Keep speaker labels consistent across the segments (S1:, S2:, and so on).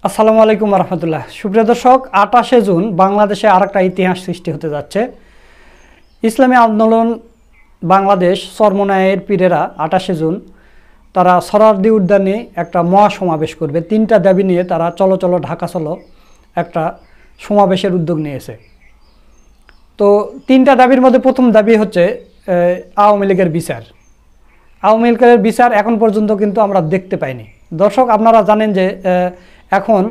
S1: আসসালামু আলাইকুম রহমতুল্লাহ। সুপ্রিয় দর্শক, 28শে জুন বাংলাদেশে আরেকটা ইতিহাস সৃষ্টি হতে যাচ্ছে। ইসলামী আন্দোলন বাংলাদেশ চরমনায়ের পীরেরা 28শে জুন তারা সোহরাওয়ার্দী উদ্যানে একটা মহাসমাবেশ করবে। 3টা দাবি নিয়ে তারা চলো চলো ঢাকা চলো একটা সমাবেশের উদ্যোগ নিয়েছে। তো 3টা দাবির মধ্যে প্রথম দাবি হচ্ছে আওয়ামী লীগের বিচার। আওয়ামী লীগের বিচার এখন পর্যন্ত কিন্তু আমরা দেখতে পাইনি। দর্শক, আপনারা জানেন যে এখন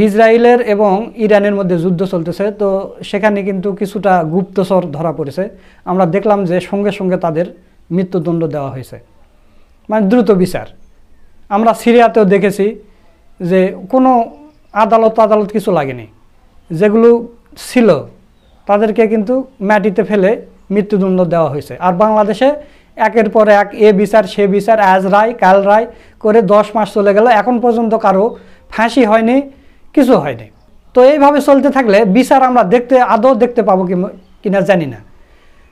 S1: ইসরায়েলের এবং ইরানের মধ্যে যুদ্ধ চলতেছে। তো সেখানে কিন্তু কিছুটা গুপ্তচর ধরা পড়েছে। আমরা দেখলাম যে সঙ্গে সঙ্গে তাদের মৃত্যুদণ্ড দেওয়া হয়েছে, মানে দ্রুত বিচার। আমরা সিরিয়াতেও দেখেছি যে কোনো আদালত কিছু লাগেনি, যেগুলো ছিল তাদেরকে কিন্তু মাটিতে ফেলে মৃত্যুদণ্ড দেওয়া হয়েছে। আর বাংলাদেশে একের পর এক এ বিচার সে বিচার, আজ রায় কাল রায় করে 10 মাস চলে গেল, এখন পর্যন্ত কারো ফাঁসি হয়নি, কিছু হয়নি। তো এইভাবে চলতে থাকলে বিচার আমরা আদৌ দেখতে পাবো কিনা জানি না।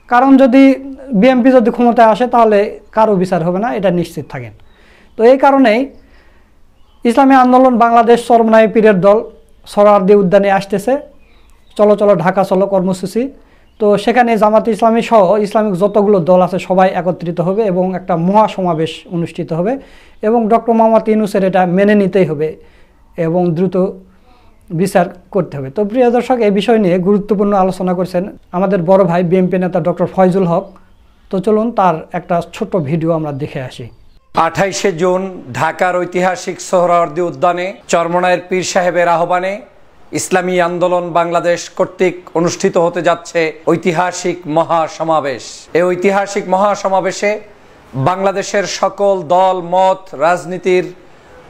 S1: কারণ যদি বিএনপি যদি ক্ষমতায় আসে তাহলে কারো বিচার হবে না, এটা নিশ্চিত থাকেন। তো এই কারণেই ইসলামী আন্দোলন বাংলাদেশ চরমনাই পীরের দল সোহরাওয়ার্দী উদ্যানে আসতেছে চলো চলো ঢাকা চলো কর্মসূচি। তো সেখানে জামাত ইসলামী সহ ইসলামিক যতগুলো দল আছে সবাই একত্রিত হবে এবং একটা মহাসমাবেশ অনুষ্ঠিত হবে এবং ডক্টর মোহাম্মদ ইউনূসের এটা মেনে নিতেই হবে এবং দ্রুত বিচার করতে হবে। তো প্রিয় দর্শক, এই বিষয় নিয়ে গুরুত্বপূর্ণ আলোচনা করছেন আমাদের বড় ভাই বিএনপি নেতা ডক্টর ফয়জুল হক। তো চলুন তার একটা ছোট্ট ভিডিও আমরা দেখে আসি।
S2: 28শে জুন ঢাকার ঐতিহাসিক সোহরাওয়ার্দী উদ্যানে চরমনায়ের পীর সাহেবের আহ্বানে ইসলামী আন্দোলন বাংলাদেশ কর্তৃক অনুষ্ঠিত হতে যাচ্ছে ঐতিহাসিক মহাসমাবেশ। এই ঐতিহাসিক মহাসমাবেশে বাংলাদেশের সকল দল মত রাজনীতির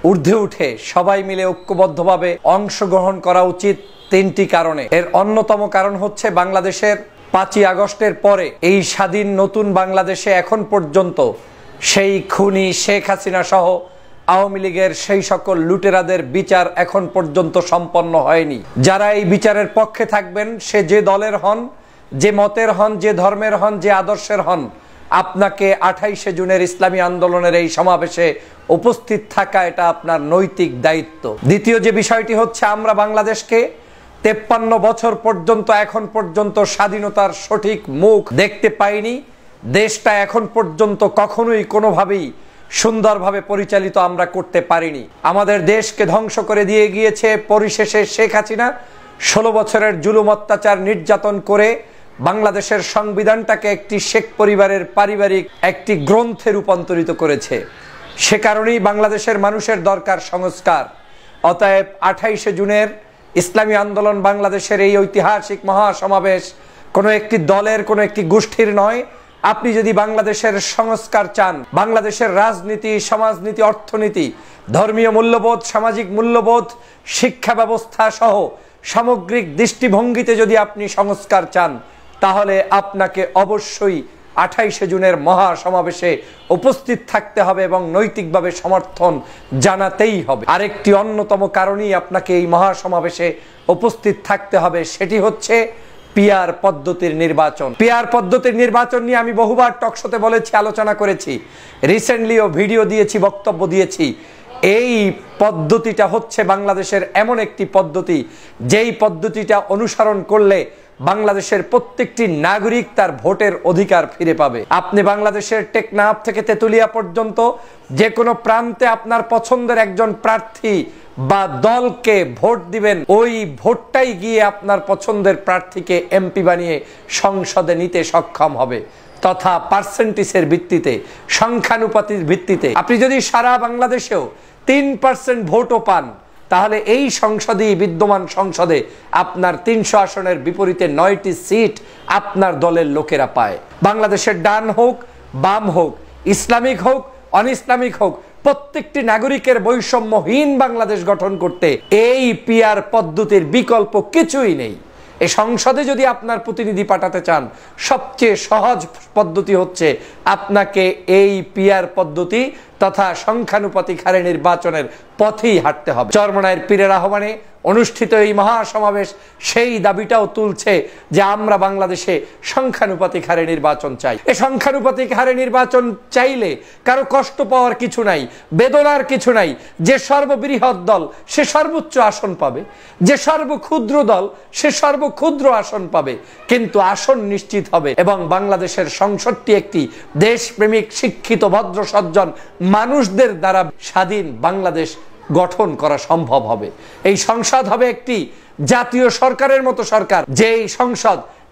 S2: ঊর্ধ্বে উঠে সবাই মিলে ঐক্যবদ্ধভাবে অংশগ্রহণ করা উচিত 3টি কারণে। এর অন্যতম কারণ হচ্ছে বাংলাদেশের 5ই আগস্টের পরে এই স্বাধীন নতুন বাংলাদেশে এখন পর্যন্ত সেই খুনি শেখ হাসিনা সহ আওয়ামী লীগের সেই সকল লুটেরাদের বিচার এখন পর্যন্ত সম্পন্ন হয়নি। যারা এই বিচারের পক্ষে থাকবেন, সে যে দলের হন, যে মতের হন, যে ধর্মের হন, যে আদর্শের হন, আপনাকে 28শে জুনের ইসলামী আন্দোলনের এই সমাবেশে উপস্থিত থাকা এটা আপনার নৈতিক দায়িত্ব। দ্বিতীয় যে বিষয়টি হচ্ছে, আমরা বাংলাদেশকে 53 বছর পর্যন্ত এখন পর্যন্ত স্বাধীনতার সঠিক মুখ দেখতে পাইনি। দেশটা এখন পর্যন্ত কখনোই কোনোভাবেই সুন্দরভাবে পরিচালিত আমরা করতে পারিনি। আমাদের দেশকে ধ্বংস করে দিয়ে গিয়েছে পরিশেষে শেখ হাসিনা। 16 বছরের জুলুম অত্যাচার নির্যাতন করে বাংলাদেশের সংবিধানটাকে একটি শেখ পরিবারের পারিবারিক একটি গ্রন্থে রূপান্তরিত করেছে। সে কারণেই বাংলাদেশের মানুষের দরকার সংস্কার। অতএব 28শে জুনের ইসলামী আন্দোলন বাংলাদেশের এই ঐতিহাসিক মহাসমাবেশ কোনো একটি দলের, কোনো একটি গোষ্ঠীর নয়। আপনি যদি বাংলাদেশের সংস্কার চান, বাংলাদেশের রাজনীতি, সমাজনীতি, অর্থনীতি, ধর্মীয় মূল্যবোধ, সামাজিক মূল্যবোধ, শিক্ষা ব্যবস্থা সহ সামগ্রিক দৃষ্টিভঙ্গিতে যদি আপনি সংস্কার চান, তাহলে আপনাকে অবশ্যই 28শে জুনের মহাসমাবেশে উপস্থিত থাকতে হবে এবং নৈতিকভাবে সমর্থন জানাতেই হবে। আরেকটি অন্যতম কারণেই আপনাকে এই মহাসমাবেশে উপস্থিত থাকতে হবে, সেটি হচ্ছে পিআর পদ্ধতির নির্বাচন। পিআর পদ্ধতির নির্বাচন নিয়ে আমি বহুবার টকশোতে বলেছি, আলোচনা করেছি, রিসেন্টলিও ভিডিও দিয়েছি, বক্তব্য দিয়েছি। এই পদ্ধতিটা হচ্ছে বাংলাদেশের এমন একটি পদ্ধতি, যেই পদ্ধতিটা অনুসরণ করলে বাংলাদেশের প্রত্যেকটি নাগরিক তার ভোটের অধিকার ফিরে পাবে। আপনি বাংলাদেশের টেকনাফ থেকে তেতুলিয়া পর্যন্ত যে কোনো প্রান্তে আপনার পছন্দের একজন প্রার্থী বা দলকে ভোট দিবেন, ওই ভোটটাই গিয়ে আপনার পছন্দের প্রার্থীকে এমপি বানিয়ে সংসদে নিতে সক্ষম হবে, তথা পার্সেন্টেজের ভিত্তিতে, সংখ্যানুপাতির ভিত্তিতে। আপনি যদি সারা বাংলাদেশেও 3% ভোটও পান, তাহলে এই সংসদেই, বিদ্যমান সংসদে আপনার 300 আসনের বিপরীতে 9টি সিট আপনার দলের লোকেরা পায়। বাংলাদেশের ডান হোক, বাম হোক, ইসলামিক হোক, অন ইসলামিক হোক, প্রত্যেকটি নাগরিকের বৈষম্যহীন বাংলাদেশ গঠন করতে এই পিআর পদ্ধতির বিকল্প কিছুই নেই। এই সংসদে যদি আপনার প্রতিনিধি পাঠাতে চান, সবচেয়ে সহজ পদ্ধতি হচ্ছে আপনাকে এই পিআর পদ্ধতি তথা সংখ্যানুপাতিক হারে নির্বাচনের পথেই হাঁটতে হবে। চরমনায়ের পীরের আহ্বানে অনুষ্ঠিত এই মহাসমাবেশ সেই দাবিটাও তুলছে যে আমরা বাংলাদেশে সংখ্যানুপাতিক হারে নির্বাচন চাই। এই সংখ্যানুপাতিক হারে নির্বাচন চাইলে কারো কষ্ট পাওয়ার কিছু নাই, বেদনার কিছু নাই। যে সর্ববৃহৎ দল সে সর্বোচ্চ আসন পাবে, যে সর্বক্ষুদ্র দল সে সর্বক্ষুদ্র আসন পাবে, কিন্তু আসন নিশ্চিত হবে এবং বাংলাদেশের সংসদটি একটি দেশপ্রেমিক শিক্ষিত ভদ্র সজ্জন মানুষদের দ্বারা স্বাধীন বাংলাদেশ গঠন করা সম্ভব হবে। এই সংসদ হবে একটি জাতীয় সরকারের মতো সরকার,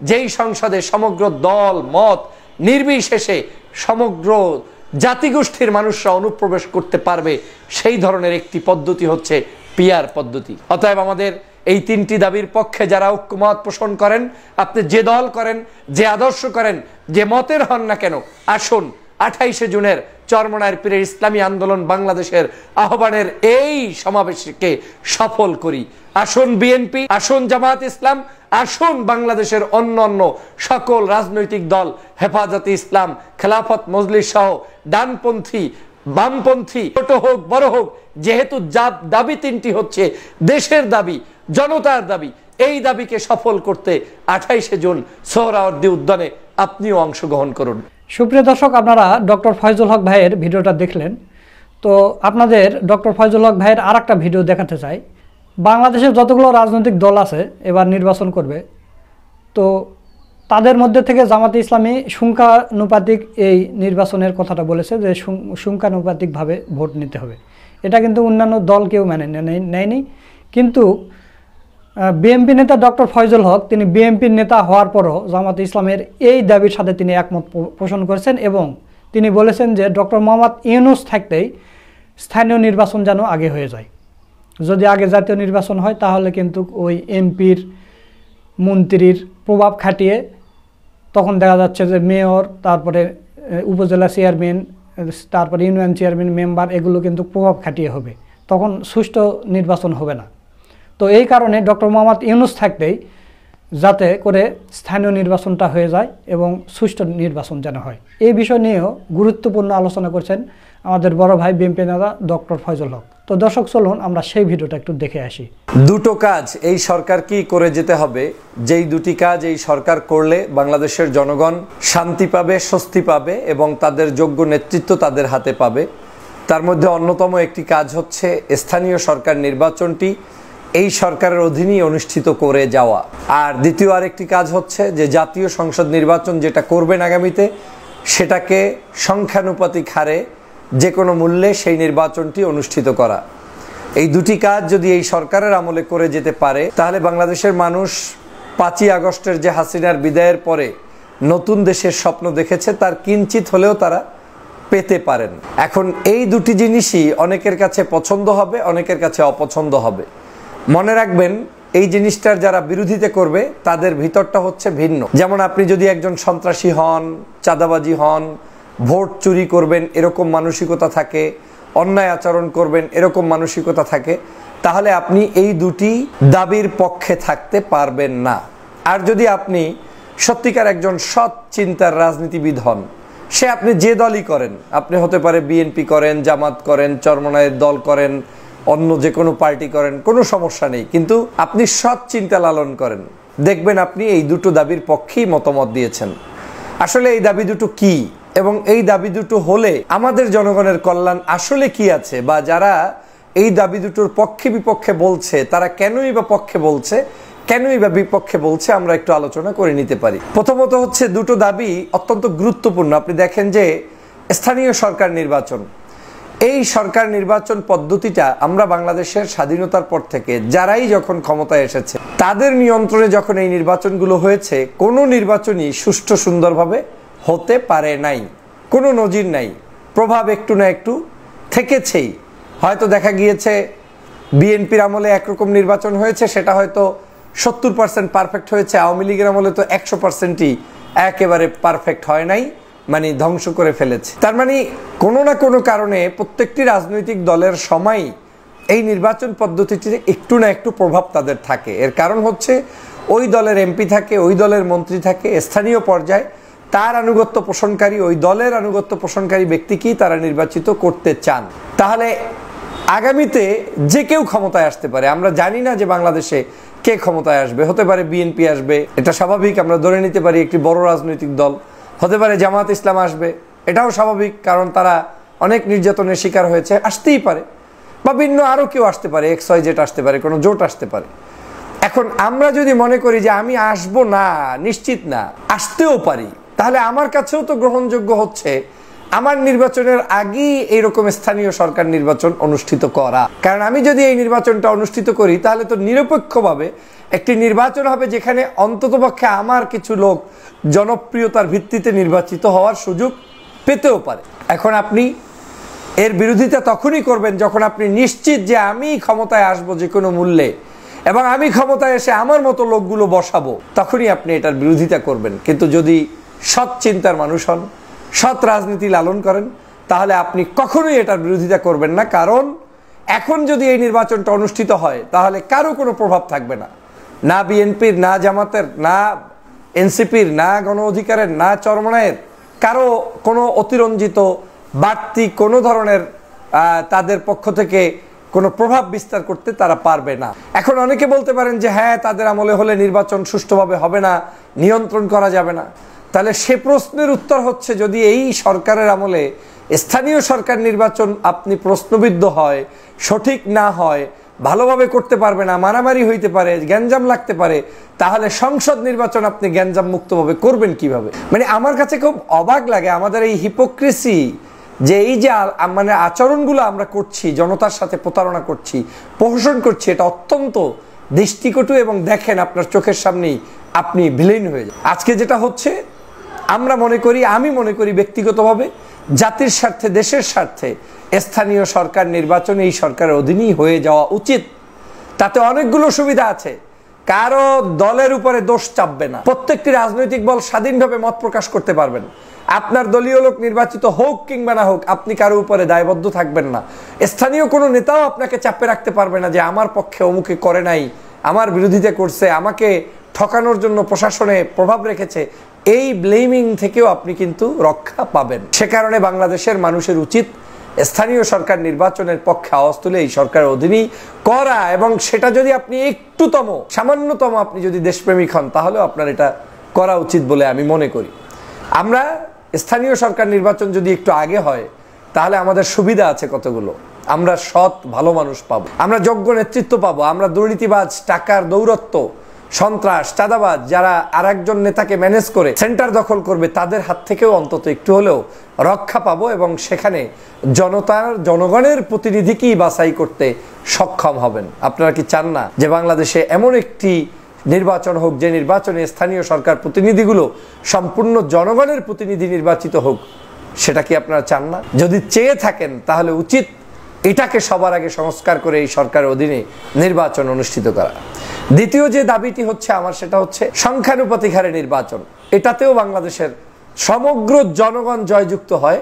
S2: যেই সংসদে সমগ্র দল মত নির্বিশেষে সমগ্র জাতিগোষ্ঠীর মানুষরা অনুপ্রবেশ করতে পারবে। সেই ধরনের একটি পদ্ধতি হচ্ছে পিআর পদ্ধতি। অতএব আমাদের এই তিনটি দাবির পক্ষে যারা ঐক্যমত পোষণ করেন, আপনি যে দল করেন, যে আদর্শ করেন, যে মতের হন না কেন, আসুন 28শে জুনের চরমনায়ের পীরের ইসলামী আন্দোলন বাংলাদেশের আহ্বানের এই সমাবেশকে সফল করি। আসুন বিএনপি, আসুন জামাত ইসলাম, আসুন বাংলাদেশের অন্যান্য সকল রাজনৈতিক দল, হেফাজতে ইসলাম, খেলাফত মজলিস সহ ডানপন্থী বামপন্থী, ছোট হোক বড় হোক, যেহেতু দাবি তিনটি হচ্ছে দেশের দাবি, জনতার দাবি, এই দাবিকে সফল করতে 28শে জুন সোহরাওয়ার্দী উদ্যানে আপনিও অংশগ্রহণ করুন।
S1: সুপ্রিয় দর্শক, আপনারা ডক্টর ফয়জুল হক ভাইয়ের ভিডিওটা দেখলেন। তো আপনাদের ডক্টর ফয়জুল হক ভাইয়ের আর একটা ভিডিও দেখাতে চাই। বাংলাদেশের যতগুলো রাজনৈতিক দল আছে এবার নির্বাচন করবে, তো তাদের মধ্যে থেকে জামাতে ইসলামী সংখ্যানুপাতিক এই নির্বাচনের কথাটা বলেছে যে সংখ্যানুপাতিকভাবে ভোট নিতে হবে। এটা কিন্তু অন্যান্য দল কেউ মেনে নেয়নি। কিন্তু বিএনপি নেতা ডক্টর ফয়জুল হক, তিনি বিএনপির নেতা হওয়ার পরও জামাতে ইসলামের এই দাবির সাথে তিনি একমত পোষণ করেছেন এবং তিনি বলেছেন যে ডক্টর মোহাম্মদ ইউনূস থাকতেই স্থানীয় নির্বাচন যেন আগে হয়ে যায়। যদি আগে জাতীয় নির্বাচন হয় তাহলে কিন্তু ওই এমপির মন্ত্রীর প্রভাব খাটিয়ে তখন দেখা যাচ্ছে যে মেয়র, তারপরে উপজেলা চেয়ারম্যান, তারপরে ইউনিয়ন চেয়ারম্যান, মেম্বার, এগুলো কিন্তু প্রভাব খাটিয়ে হবে, তখন সুষ্ঠু নির্বাচন হবে না। তো এই কারণে ডক্টর মোহাম্মদ ইউনূস থাকতেই যাতে করে স্থানীয় নির্বাচনটা হয়ে যায় এবং সুষ্ঠু নির্বাচন যেন হয়, এই বিষয় নিয়েও গুরুত্বপূর্ণ আলোচনা করছেন আমাদের বড় ভাই বিএনপি নেতা ডক্টর ফয়জুল হক। তো দর্শক, চলুন আমরা সেই ভিডিওটা একটু দেখে আসি।
S2: দুটো কাজ এই সরকার কি করে যেতে হবে, যেই দুটি কাজ এই সরকার করলে বাংলাদেশের জনগণ শান্তি পাবে, স্বস্তি পাবে এবং তাদের যোগ্য নেতৃত্ব তাদের হাতে পাবে। তার মধ্যে অন্যতম একটি কাজ হচ্ছে স্থানীয় সরকার নির্বাচনটি এই সরকারের অধীনেই অনুষ্ঠিত করে যাওয়া। আর দ্বিতীয় আরেকটি কাজ হচ্ছে যে জাতীয় সংসদ নির্বাচন যেটা করবেন আগামীতে, সেটাকে সংখ্যানুপাতিক হারে যে কোনো মূল্যে সেই নির্বাচনটি অনুষ্ঠিত করা। এই দুটি কাজ যদি এই সরকারের আমলে করে যেতে পারে তাহলে বাংলাদেশের মানুষ 5ই আগস্টের যে হাসিনার বিদায়ের পরে নতুন দেশের স্বপ্ন দেখেছে তার কিঞ্চিত হলেও তারা পেতে পারেন। এখন এই দুটি জিনিসই অনেকের কাছে পছন্দ হবে, অনেকের কাছে অপছন্দ হবে। মনে রাখবেন, এই জিনিসটার যারা বিরোধিতা করবে তাদের ভিতরটা হচ্ছে ভিন্ন। যেমন আপনি যদি একজন সন্ত্রাসী হন, চাঁদাবাজি হন, ভোট চুরি করবেন এরকম মানসিকতা থাকে, অন্যায় আচরণ করবেন এরকম মানসিকতা থাকে, তাহলে আপনি এই দুটি দাবির পক্ষে থাকতে পারবেন না। আর যদি আপনি সত্যিকার একজন সৎ চিন্তার রাজনীতিবিদ হন, সে আপনি যে দলই করেন, আপনি হতে পারে বিএনপি করেন, জামাত করেন, চরমনায়ের দল করেন, অন্য যে কোনো পার্টি করেন, কোনো সমস্যা নেই, কিন্তু আপনি সৎ চিন্তা লালন করেন, দেখবেন আপনি এই দুটো দাবির পক্ষেই মতামত দিয়েছেন। আসলে এই দাবি দুটো কি এবং এই দাবি দুটো হলে আমাদের জনগণের কল্যাণ আসলে কি আছে, বা যারা এই দাবি দুটোর পক্ষে বিপক্ষে বলছে তারা কেনই বা পক্ষে বলছে, কেনই বা বিপক্ষে বলছে, আমরা একটু আলোচনা করে নিতে পারি। প্রথমত হচ্ছে দুটো দাবি অত্যন্ত গুরুত্বপূর্ণ। আপনি দেখেন যে স্থানীয় সরকার নির্বাচন, এই সরকার নির্বাচন পদ্ধতিটা আমরা বাংলাদেশের স্বাধীনতার পর থেকে যারাই যখন ক্ষমতায় এসেছে তাদের নিয়ন্ত্রণে যখন এই নির্বাচনগুলো হয়েছে, কোনো নির্বাচনই সুষ্ঠু সুন্দরভাবে হতে পারে নাই, কোনো নজির নাই, প্রভাব একটু না একটু থেকেছেই। হয়তো দেখা গিয়েছে বিএনপির আমলে একরকম নির্বাচন হয়েছে, সেটা হয়তো 70% পারফেক্ট হয়েছে, আওয়ামী লীগের আমলে তো 100%ই একেবারে পারফেক্ট হয় নাই, মানে ধ্বংস করে ফেলেছে। তার মানে কোনো না কোনো কারণে প্রত্যেকটি রাজনৈতিক দলের সময় এই নির্বাচন পদ্ধতিটির একটু না একটু প্রভাব তাদের থাকে। এর কারণ হচ্ছে ওই দলের এমপি থাকে, ওই দলের মন্ত্রী থাকে, স্থানীয় পর্যায়ে তার আনুগত্য পোষণকারী, ওই দলের আনুগত্য পোষণকারী ব্যক্তিকেই তারা নির্বাচিত করতে চান। তাহলে আগামীতে যে কেউ ক্ষমতায় আসতে পারে। আমরা জানি না যে বাংলাদেশে কে ক্ষমতায় আসবে। হতে পারে বিএনপি আসবে, এটা স্বাভাবিক, আমরা ধরে নিতে পারি একটি বড় রাজনৈতিক দল। হতে পারে জামাত ইসলাম আসবে, এটাও স্বাভাবিক, কারণ তারা অনেক নির্যাতনের শিকার হয়েছে, আসতেই পারে। বা ভিন্ন আরও কেউ আসতে পারে, XYZ আসতে পারে, কোনো জোট আসতে পারে। এখন আমরা যদি মনে করি যে আমি আসবো না, নিশ্চিত না, আসতেও পারি, তাহলে আমার কাছেও তো গ্রহণযোগ্য হচ্ছে আমার নির্বাচনের আগেই এইরকম স্থানীয় সরকার নির্বাচন অনুষ্ঠিত করা। কারণ আমি যদি এই নির্বাচনটা অনুষ্ঠিত করি তাহলে তো নিরপেক্ষভাবে একটি নির্বাচন হবে, যেখানে অন্ততপক্ষে আমার কিছু লোক জনপ্রিয়তার ভিত্তিতে নির্বাচিত হওয়ার সুযোগ পেতেও পারে। এখন আপনি এর বিরোধিতা তখনই করবেন যখন আপনি নিশ্চিত যে আমি ক্ষমতায় আসবো যে কোনো মূল্যে, এবং আমি ক্ষমতায় এসে আমার মতো লোকগুলো বসাবো, তখনই আপনি এটার বিরোধিতা করবেন। কিন্তু যদি সৎ চিন্তার মানুষ হন, সৎ রাজনীতি লালন করেন, তাহলে আপনি কখনোই এটার বিরোধিতা করবেন না। কারণ এখন যদি এই নির্বাচনটা অনুষ্ঠিত হয় তাহলে কারো কোনো প্রভাব থাকবে না, না বিএনপির, না জামাতের, না এনসিপির, না গণ অধিকারের, না চরমনায়ের, কারো কোনো অতিরঞ্জিত বাড়তি কোনো ধরনের তাদের পক্ষ থেকে কোনো প্রভাব বিস্তার করতে তারা পারবে না। এখন অনেকে বলতে পারেন যে হ্যাঁ, তাদের আমলে হলে নির্বাচন সুষ্ঠুভাবে হবে না, নিয়ন্ত্রণ করা যাবে না। তাহলে সে প্রশ্নের উত্তর হচ্ছে, যদি এই সরকারের আমলে স্থানীয় সরকার নির্বাচন আপনি প্রশ্নবিদ্ধ হয়, সঠিক না হয়, ভালোভাবে করতে পারবে না, মারামারি হইতে পারে, গ্যাঞ্জাম লাগতে পারে, তাহলে সংসদ নির্বাচন আপনি গ্যাঞ্জাম মুক্তভাবে করবেন কিভাবে? মানে আমার কাছে খুব অবাক লাগে আমাদের এই হিপোক্রেসি, যে এই যে মানে আচরণগুলো আমরা করছি, জনতার সাথে প্রতারণা করছি, প্রহসন করছি, এটা অত্যন্ত দৃষ্টিকটু। এবং দেখেন আপনার চোখের সামনেই আপনি বিলীন হয়ে যান। আজকে যেটা হচ্ছে, আমরা মনে করি, আমি মনে করি ব্যক্তিগতভাবে, জাতির স্বার্থে, দেশের স্বার্থে স্থানীয় সরকার নির্বাচন এই সরকারের অধীনেই হয়ে যাওয়া উচিত। তাতে অনেকগুলো সুবিধা আছে, কারো দলের উপরে দোষ চাপবে না, প্রত্যেকটি রাজনৈতিক দল স্বাধীনভাবে মত প্রকাশ করতে পারবেন। আপনার দলীয় লোক নির্বাচিত হোক কিংবা না হোক, আপনি কারো উপরে দায়বদ্ধ থাকবেন না। স্থানীয় কোনো নেতাও আপনাকে চাপে রাখতে পারবে না যে আমার পক্ষে অমুকে করে নাই, আমার বিরোধিতা করছে, আমাকে ঠকানোর জন্য প্রশাসনে প্রভাব রেখেছে। এই ব্লেমিং থেকেও আপনি কিন্তু রক্ষা পাবেন। সে কারণে বাংলাদেশের মানুষের উচিত স্থানীয় সরকার নির্বাচনের পক্ষে আওয়াজ তুলে এই সরকারের অধীনেই করা। এবং সেটা যদি আপনি একটুতম, সামান্যতম আপনি যদি দেশপ্রেমিক হন, তাহলেও আপনার এটা করা উচিত বলে আমি মনে করি। আমরা স্থানীয় সরকার নির্বাচন যদি একটু আগে হয়, তাহলে আমাদের সুবিধা আছে কতগুলো। আমরা সৎ ভালো মানুষ পাবো, আমরা যোগ্য নেতৃত্ব পাবো, আমরা দুর্নীতিবাজ, টাকার দৌরত্ব, সন্ত্রাস, চাঁদাবাজ যারা আরেকজন নেতাকে ম্যানেজ করে সেন্টার দখল করবে, তাদের হাত থেকেও অন্তত একটু হলেও রক্ষা পাবো। এবং সেখানে জনগণের প্রতিনিধিকেই বাছাই করতে সক্ষম হবেন। আপনারা কি চান না যে বাংলাদেশে এমন একটি নির্বাচন হোক, যে নির্বাচনে স্থানীয় সরকার প্রতিনিধিগুলো সম্পূর্ণ জনগণের প্রতিনিধি নির্বাচিত হোক? সেটা কি আপনারা চান না? যদি চেয়ে থাকেন তাহলে উচিত এটাকে সবার আগে সংস্কার করে এই সরকারের অধীনে নির্বাচন অনুষ্ঠিত করা। দ্বিতীয় যে দাবিটি হচ্ছে আমার, সেটা হচ্ছে সংখ্যানুপাতিক হারে নির্বাচন। এটাতেও বাংলাদেশের সমগ্র জনগণ জয়যুক্ত হয়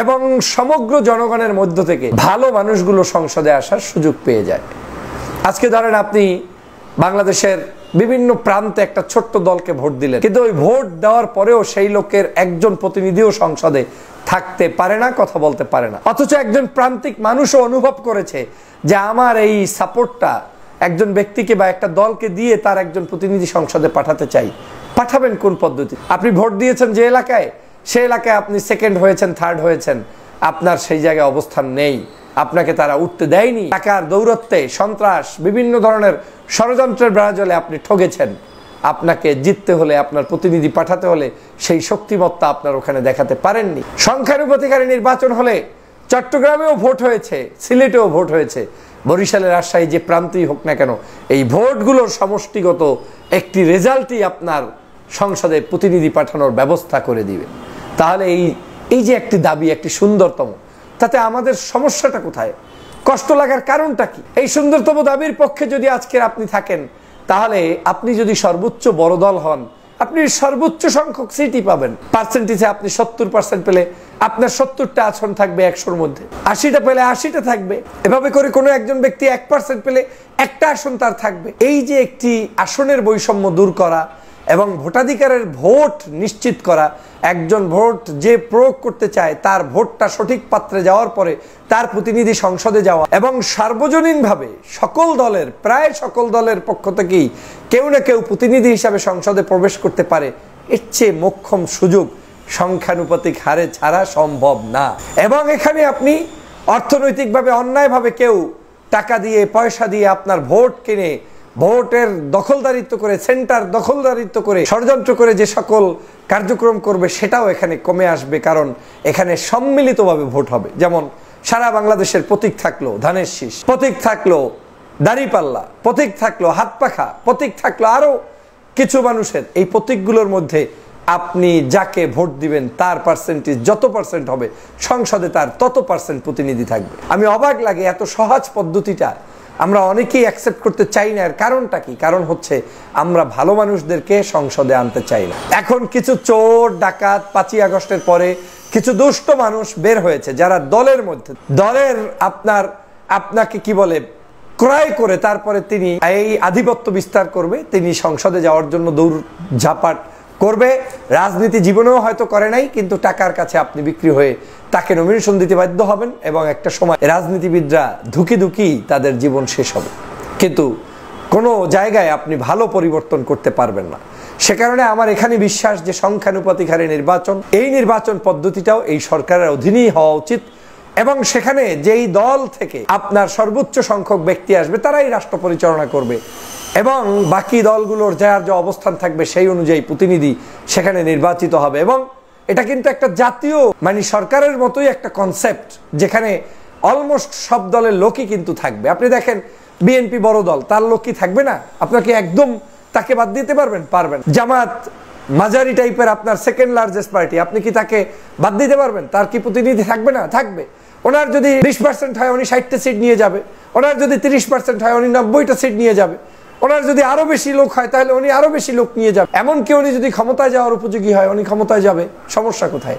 S2: এবং সমগ্র জনগণের মধ্য থেকে ভালো মানুষগুলো সংসদে আসার সুযোগ পেয়ে যায়। আজকে ধরেন আপনি বাংলাদেশের বিভিন্ন প্রান্তে একটা ছোট্ট দলকে ভোট দিলেন, কিন্তু ওই ভোট দেওয়ার পরেও সেই লোকের একজন প্রতিনিধিও সংসদে থাকতে পারে না, কথা বলতে পারে না। অথচ একজন প্রান্তিক মানুষও অনুভব করেছে যে আমার এই সাপোর্টটা একজন ব্যক্তিকে বা একটা দলকে দিয়ে তার একজন প্রতিনিধি সংসদে পাঠাতে চাই। পাঠাবেন কোন পদ্ধতি? আপনি ভোট দিয়েছেন যে এলাকায়, সেই এলাকায় আপনি সেকেন্ড হয়েছেন, থার্ড হয়েছেন, আপনার সেই জায়গায় অবস্থান নেই, আপনাকে তারা উঠতে দেয়নি। টাকার দৌরত্বে, সন্ত্রাস, বিভিন্ন ধরনের ষড়যন্ত্রের বেড়াজালে আপনি ঠকেছেন। আপনাকে জিততে হলে, আপনার প্রতিনিধি পাঠাতে হলে সেই শক্তিমত্তা আপনার ওখানে দেখাতে পারেননি। সংখ্যানুপাতিক হারে নির্বাচন হলে চট্টগ্রামেও ভোট হয়েছে, সিলেটেও ভোট হয়েছে, বরিশালের, রাজশাহী, যে প্রান্তেই হোক না কেন, এই ভোটগুলোর সমষ্টিগত একটি রেজাল্টই আপনার সংসদে প্রতিনিধি পাঠানোর ব্যবস্থা করে দিবে। তাহলে এই যে একটি দাবি, একটি সুন্দরতম, তাতে আমাদের সমস্যাটা কোথায়? কষ্ট লাগার কারণটা কি? এই সুন্দরতম দাবির পক্ষে যদি আজকের আপনি থাকেন, তাহলে আপনি যদি সর্বোচ্চ বড় দল হন, আপনি সর্বোচ্চ সংখ্যক সিটই পাবেন। পার্সেন্টেজে আপনি 70% পেলে আপনার 70টা আসন থাকবে 100-র মধ্যে, 80টা পেলে 80টা থাকবে। এভাবে করে কোনো একজন ব্যক্তি 1% পেলে একটা আসন তার থাকবে। এই যে একটি আসনের বৈষম্য দূর করা, এবং ভোটাধিকারের ভোট নিশ্চিত করা, একজন ভোট যে প্রয়োগ করতে চায় তার ভোটটা সঠিক পাত্রে যাওয়ার পরে তার প্রতিনিধি সংসদে যাওয়া, এবং সার্বজনীনভাবে সকল দলের, প্রায় সকল দলের পক্ষ থেকেই কেউ না কেউ প্রতিনিধি হিসাবে সংসদে প্রবেশ করতে পারে, এর চেয়ে মোক্ষম সুযোগ সংখ্যানুপাতিক হারে ছাড়া সম্ভব না। এবং এখানে আপনি অর্থনৈতিকভাবে অন্যায়ভাবে কেউ টাকা দিয়ে, পয়সা দিয়ে আপনার ভোট কিনে ভোটের দখলদারিত্ব করে, সেন্টার দখলদারিত্ব করে, ষড়যন্ত্র করে যে সকল কার্যক্রম করবে সেটাও এখানে কমে আসবে, কারণ এখানে সম্মিলিতভাবে ভোট হবে। যেমন সারা বাংলাদেশের প্রতীক থাকলো ধানের শীষ, প্রতীক থাকলো দাঁড়িপাল্লা, প্রতীক থাকলো হাত পাখা, প্রতীক থাকলো আরো কিছু মানুষের, এই প্রতীকগুলোর মধ্যে আপনি যাকে ভোট দিবেন তার পার্সেন্টেজ যত পার্সেন্ট হবে সংসদে তার তত পার্সেন্ট প্রতিনিধি থাকবে। আমি অবাক লাগে এত সহজ পদ্ধতিটা আমরা অনেকেই অ্যাকসেপ্ট করতে চাই না। এর কারণটা কি? কারণ হচ্ছে আমরা ভালো মানুষদেরকে সংসদে আনতে চাই না। এখন কিছু চোর ডাকাত 5ই আগস্টের পরে কিছু দুষ্ট মানুষ বের হয়েছে, যারা দলের মধ্যে দলের আপনাকে কি বলে ক্রয় করে তারপরে তিনি এই আধিপত্য বিস্তার করবে, তিনি সংসদে যাওয়ার জন্য দৌড় ঝাঁপাট করবে। রাজনীতি জীবনেও হয়তো করে নাই, কিন্তু টাকার কাছে আপনি বিক্রি হয়ে তাকে নমিনেশন দিতে বাধ্য হবেন, এবং একটা সময় রাজনীতিবিদরা ধুকি ধুকি তাদের জীবন শেষ হবে, কিন্তু কোনো জায়গায় আপনি ভালো পরিবর্তন করতে পারবেন না। সে কারণে আমার এখানে বিশ্বাস যে সংখ্যানুপাতিক হারে নির্বাচন, এই নির্বাচন পদ্ধতিটাও এই সরকারের অধীনেই হওয়া উচিত, এবং সেখানে যেই দল থেকে আপনার সর্বোচ্চ সংখ্যক ব্যক্তি আসবে তারাই রাষ্ট্র পরিচালনা করবে, এবং বাকি দলগুলোর যার যে অবস্থান থাকবে সেই অনুযায়ী প্রতিনিধি সেখানে নির্বাচিত হবে। এবং এটা কিন্তু একটা জাতীয় সরকারের মতোই একটা কনসেপ্ট, যেখানে অলমোস্ট সব দলের লোকই কিন্তু থাকবে। আপনি দেখেন বিএনপি বড় দল, তার লোক কি থাকবে না? আপনাকে একদম তাকে বাদ দিতে পারবেন? জামাত মাঝারি টাইপের আপনার সেকেন্ড লার্জেস্ট পার্টি, আপনি কি তাকে বাদ দিতে পারবেন? তার কি প্রতিনিধি থাকবে না? থাকবে। ওনার যদি 20% হয় উনি 60টা সিট নিয়ে যাবে, ওনার যদি 30% হয় উনি 90টা সিট নিয়ে যাবে, ওনার যদি আরো বেশি লোক হয় তাহলে উনি আরো বেশি লোক নিয়ে যাবে। এমনকি উনি যদি ক্ষমতায় যাওয়ার উপযোগী হয় উনি ক্ষমতায় যাবে। সমস্যা কোথায়?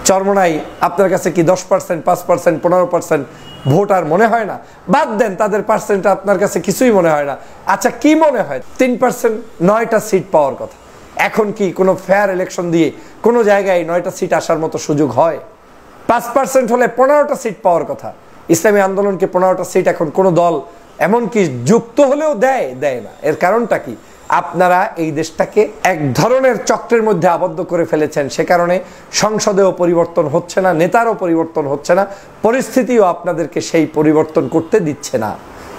S2: চরমোনাই আপনার কাছে কি 10%, 5%, 15% ভোট আর মনে হয় না? বাদ দেন, তাদের পার্সেন্ট আপনার কাছে কিছুই মনে হয় না। আচ্ছা, কি মনে হয়? 3% 9টা সিট পাওয়ার কথা। এখন কি কোনো ফেয়ার ইলেকশন দিয়ে কোনো জায়গায় 9টা সিট আসার মতো সুযোগ হয়? 5% হলে 15টা সিট পাওয়ার কথা। ইসলামী আন্দোলনকে 15টা সিট এখন কোনো দল এমনকি যুক্ত হলেও দেয় না। এর কারণটা কি? আপনারা এই দেশটাকে এক ধরনের চক্রের মধ্যে আবদ্ধ করে ফেলেছেন। সে কারণে সংসদেও পরিবর্তন হচ্ছে না, নেতারও পরিবর্তন হচ্ছে না, পরিস্থিতিও আপনাদেরকে সেই পরিবর্তন করতে দিচ্ছে না।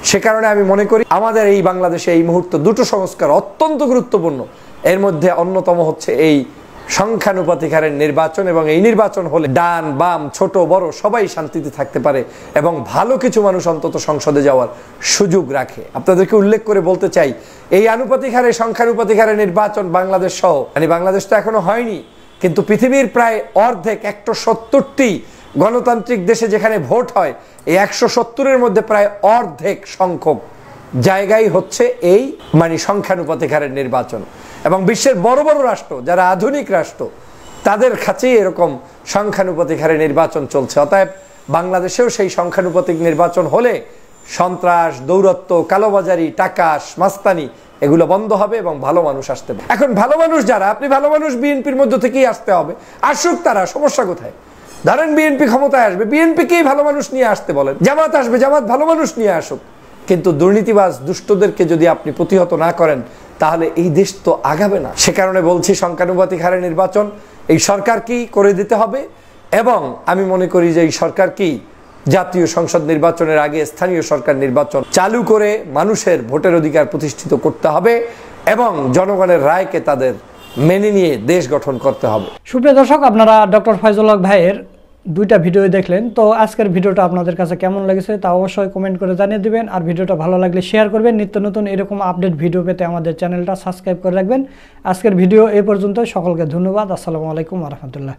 S2: সে কারণে আমি মনে করি আমাদের এই বাংলাদেশে এই মুহূর্তে দুটো সংস্কার অত্যন্ত গুরুত্বপূর্ণ। এর মধ্যে অন্যতম হচ্ছে এই সংখ্যানুপাতিক হারের নির্বাচন, এবং এই নির্বাচন হলে ডান বাম ছোট বড় সবাই শান্তিতে থাকতে পারে এবং ভালো কিছু মানুষ অন্তত সংসদে যাওয়ার সুযোগ রাখে। আপনাদেরকে উল্লেখ করে বলতে চাই, এই আনুপাতিক হারে সংখ্যানুপাতিক হারে নির্বাচন বাংলাদেশ সহ, বাংলাদেশ তো এখনো হয়নি, কিন্তু পৃথিবীর প্রায় অর্ধেক 170টি গণতান্ত্রিক দেশে যেখানে ভোট হয়, এই 170-এর মধ্যে প্রায় অর্ধেক সংখ্যক জায়গায় হচ্ছে এই সংখ্যানুপাতিক হারের নির্বাচন। এবং বিশ্বের বড় বড় রাষ্ট্র, যারা আধুনিক রাষ্ট্র, তাদের কাছেই এরকম সংখ্যানুপাতিক হারে নির্বাচন চলছে। অতএব বাংলাদেশেও সেই সংখ্যানুপাতিক নির্বাচন হলে সন্ত্রাস, দৌরত্ব, কালোবাজারি, টাকা, মাস্তানি এগুলো বন্ধ হবে এবং ভালো মানুষ আসতে হবে। এখন ভালো মানুষ যারা, আপনি ভালো মানুষ বিএনপির মধ্য থেকেই আসতে হবে, আসুক তারা, সমস্যা কোথায়? ধরেন বিএনপি ক্ষমতায় আসবে, বিএনপিকেই ভালো মানুষ নিয়ে আসতে বলেন। জামাত আসবে, জামাত ভালো মানুষ নিয়ে আসুক, কিন্তু দুর্নীতিবাজ দুষ্টদেরকে যদি আপনি প্রতিহত না করেন তাহলে এই দেশ তো আগাবে না। সে কারণে বলছি সংখ্যানুপাতিক হারে নির্বাচন এই সরকারকেই করে দিতে হবে, এবং আমি মনে করি যে এই সরকারকেই জাতীয় সংসদ নির্বাচনের আগে স্থানীয় সরকার নির্বাচন চালু করে মানুষের ভোটের অধিকার প্রতিষ্ঠিত করতে হবে এবং জনগণের রায়কে তাদের মেনে নিয়ে দেশ গঠন করতে হবে।
S1: সুপ্রিয় দর্শক, আপনারা ডক্টর ফয়জুল হক ভাইয়ের দুইটা ভিডিও দেখলেন। তো আজকের ভিডিওটা আপনাদের কাছে কেমন লেগেছে তা অবশ্যই কমেন্ট করে জানিয়ে দিবেন, আর ভিডিওটা ভালো লাগলে শেয়ার করবেন। নিত্য নতুন এরকম আপডেট ভিডিও পেতে আমাদের চ্যানেলটা সাবস্ক্রাইব করে রাখবেন। আজকের ভিডিও এই পর্যন্ত। সকলকে ধন্যবাদ। আসসালামু আলাইকুম ওয়া রাহমাতুল্লাহ।